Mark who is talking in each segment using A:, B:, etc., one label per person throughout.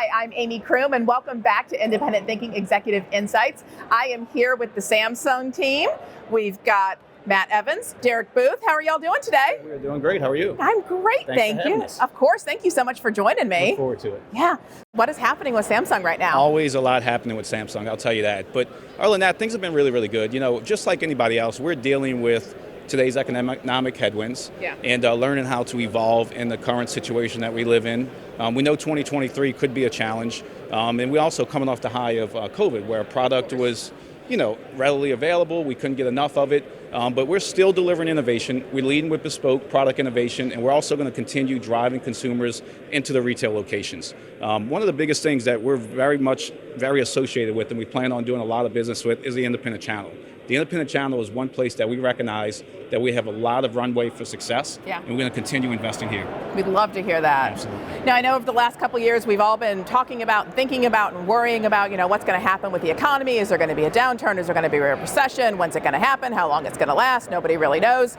A: Hi, I'm Amy Kroom, and welcome back to Independent Thinking Executive Insights. I am here with the Samsung team. We've got Matt Evans, Derek Booth. How are y'all doing today?
B: We're doing great. How are you?
A: I'm great, thank you.
B: Us.
A: Of course, thank you so much for joining me.
B: Look forward to it.
A: Yeah. What is happening with Samsung right now?
B: Always a lot happening with Samsung, I'll tell you that. But other than that, things have been really, really good. You know, just like anybody else, we're dealing with today's economic headwinds and learning how to evolve in the current situation that we live in. We know 2023 could be a challenge. And we're also coming off the high of COVID, where a product was, readily available. We couldn't get enough of it. But we're still delivering innovation. We're leading with bespoke product innovation, and we're also going to continue driving consumers into the retail locations. One of the biggest things that we're very associated with, and we plan on doing a lot of business with, is the independent channel. The independent channel is one place that we recognize that we have a lot of runway for success, and we're going to continue investing here.
A: We'd love to hear that.
B: Absolutely.
A: Now, I know over the last couple of years, we've all been talking about, thinking about, and worrying about, what's going to happen with the economy. Is there going to be a downturn? Is there going to be a recession? When's it going to happen? How long it's going to last? Nobody really knows.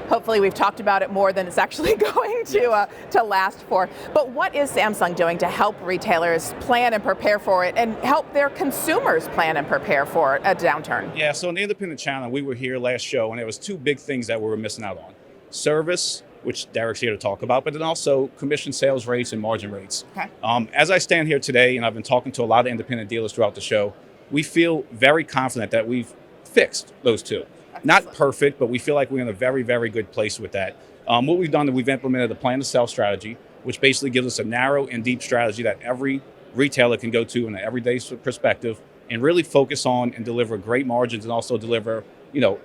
A: Hopefully, we've talked about it more than it's actually going to last for. But what is Samsung doing to help retailers plan and prepare for it, and help their consumers plan and prepare for a downturn?
B: Yeah, so in the independent channel, we were here last show, and there was two big things that we were missing out on. Service, which Derek's here to talk about, but then also commission sales rates and margin rates.
A: Okay.
B: As I stand here today, and I've been talking to a lot of independent dealers throughout the show, we feel very confident that we've fixed those two. Not perfect, but we feel like we're in a very, very good place with that. What we've done is we've implemented a plan to sell strategy, which basically gives us a narrow and deep strategy that every retailer can go to in an everyday perspective and really focus on and deliver great margins, and also deliver,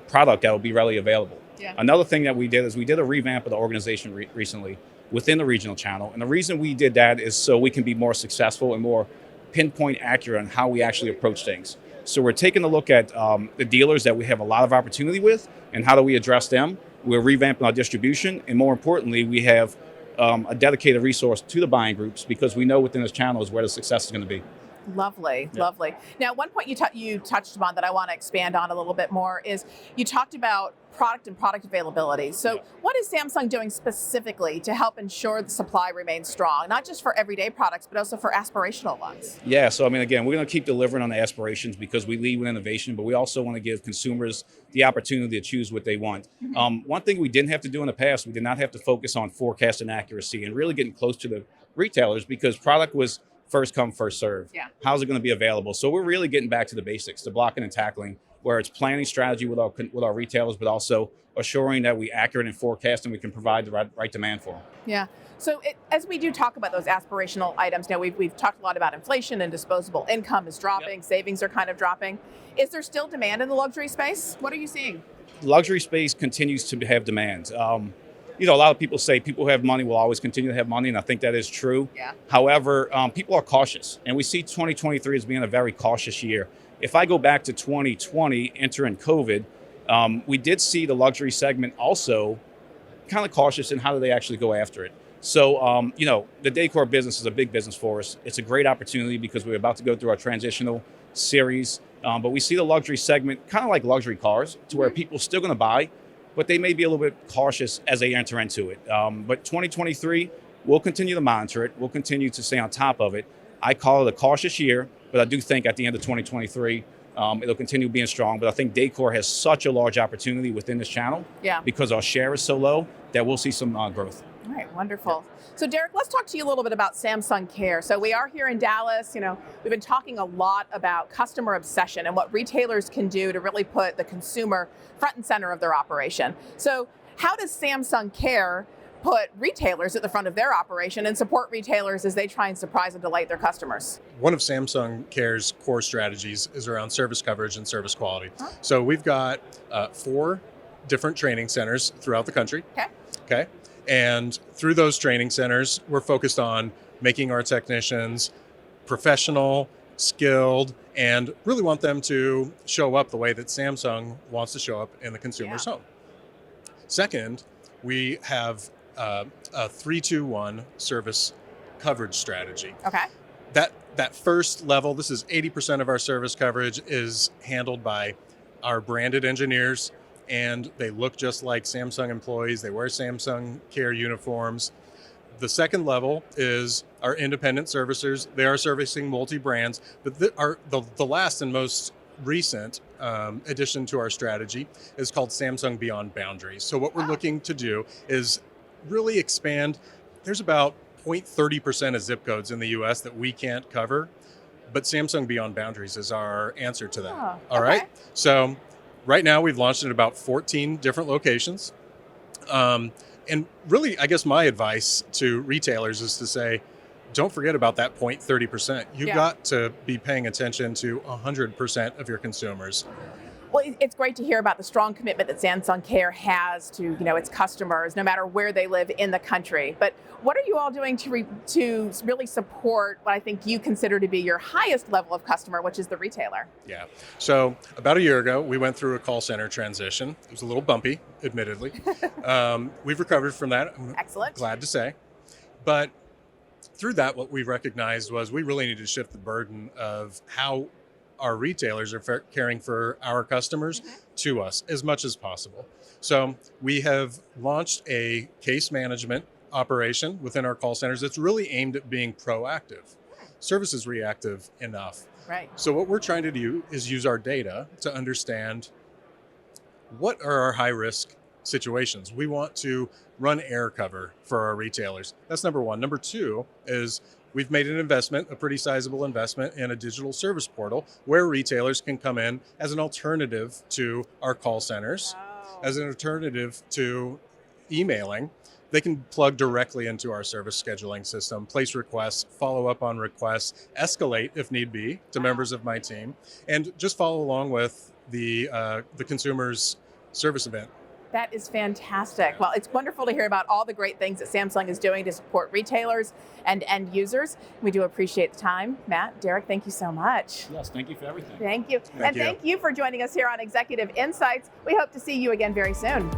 B: product that will be readily available.
A: Yeah.
B: Another thing that we did is we did a revamp of the organization recently within the regional channel. And the reason we did that is so we can be more successful and more pinpoint accurate on how we actually approach things. So we're taking a look at the dealers that we have a lot of opportunity with, and how do we address them. We're revamping our distribution, and more importantly, we have a dedicated resource to the buying groups, because we know within this channel is where the success is going to be.
A: Lovely, lovely. Now, one point you touched upon that I want to expand on a little bit more is you talked about product and product availability. So what is Samsung doing specifically to help ensure the supply remains strong, not just for everyday products, but also for aspirational ones?
B: Yeah, so again, we're going to keep delivering on the aspirations because we lead with innovation, but we also want to give consumers the opportunity to choose what they want. Mm-hmm. One thing we didn't have to do in the past, we did not have to focus on forecast and accuracy and really getting close to the retailers, because product was first come, first serve.
A: Yeah.
B: How's it going to be available? So we're really getting back to the basics, the blocking and tackling, where it's planning strategy with our retailers, but also assuring that we accurate in forecasting, we can provide the right demand for them.
A: Yeah. So as we do talk about those aspirational items, now we've talked a lot about inflation and disposable income is dropping, savings are kind of dropping. Is there still demand in the luxury space? What are you seeing?
B: Luxury space continues to have demand. A lot of people say people who have money will always continue to have money, and I think that is true.
A: Yeah.
B: However, people are cautious, and we see 2023 as being a very cautious year. If I go back to 2020, entering COVID, we did see the luxury segment also kind of cautious in how do they actually go after it. So, the Dacor business is a big business for us. It's a great opportunity because we're about to go through our transitional series, but we see the luxury segment kind of like luxury cars, to where people are still going to buy, but they may be a little bit cautious as they enter into it. But 2023, we'll continue to monitor it. We'll continue to stay on top of it. I call it a cautious year, but I do think at the end of 2023, it'll continue being strong. But I think Dacor has such a large opportunity within this channel, because our share is so low, that we'll see some growth.
A: All right, wonderful. So Derek, let's talk to you a little bit about Samsung Care. So we are here in Dallas. We've been talking a lot about customer obsession and what retailers can do to really put the consumer front and center of their operation. So how does Samsung Care put retailers at the front of their operation and support retailers as they try and surprise and delight their customers?
C: One of Samsung Care's core strategies is around service coverage and service quality. So we've got 4 different training centers throughout the country. Okay. And through those training centers, we're focused on making our technicians professional, skilled, and really want them to show up the way that Samsung wants to show up in the consumer's home. Second, we have a 3-2-1 service coverage strategy.
A: Okay.
C: That first level, this is 80% of our service coverage, is handled by our branded engineers, and they look just like Samsung employees. They wear Samsung Care uniforms. The second level is our independent servicers. They are servicing multi-brands, but the last and most recent addition to our strategy is called Samsung Beyond Boundaries. So what we're looking to do is really expand. There's about 0.30% of zip codes in the US that we can't cover, but Samsung Beyond Boundaries is our answer to that. All right. So right now we've launched in about 14 different locations. And really, I guess my advice to retailers is to say, don't forget about that 0.30%. You've got to be paying attention to 100% of your consumers.
A: Well, it's great to hear about the strong commitment that Samsung Care has to, its customers, no matter where they live in the country. But what are you all doing to really support what I think you consider to be your highest level of customer, which is the retailer?
C: Yeah. So about a year ago, we went through a call center transition. It was a little bumpy, admittedly. We've recovered from that.
A: Excellent.
C: Glad to say. But through that, what we recognized was we really need to shift the burden of how our retailers are caring for our customers to us as much as possible. So we have launched a case management operation within our call centers that's really aimed at being proactive. Service is reactive enough.
A: Right.
C: So what we're trying to do is use our data to understand what are our high risk situations. We want to run air cover for our retailers. That's number one. Number two is we've made an investment, a pretty sizable investment, in a digital service portal where retailers can come in as an alternative to our call centers, as an alternative to emailing. They can plug directly into our service scheduling system, place requests, follow up on requests, escalate if need be to members of my team, and just follow along with the consumer's service event.
A: That is fantastic. Well, it's wonderful to hear about all the great things that Samsung is doing to support retailers and end users. We do appreciate the time. Matt, Derek, thank you so much.
B: Yes, thank you for everything.
A: Thank you. Thank you for joining us here on Executive Insights. We hope to see you again very soon.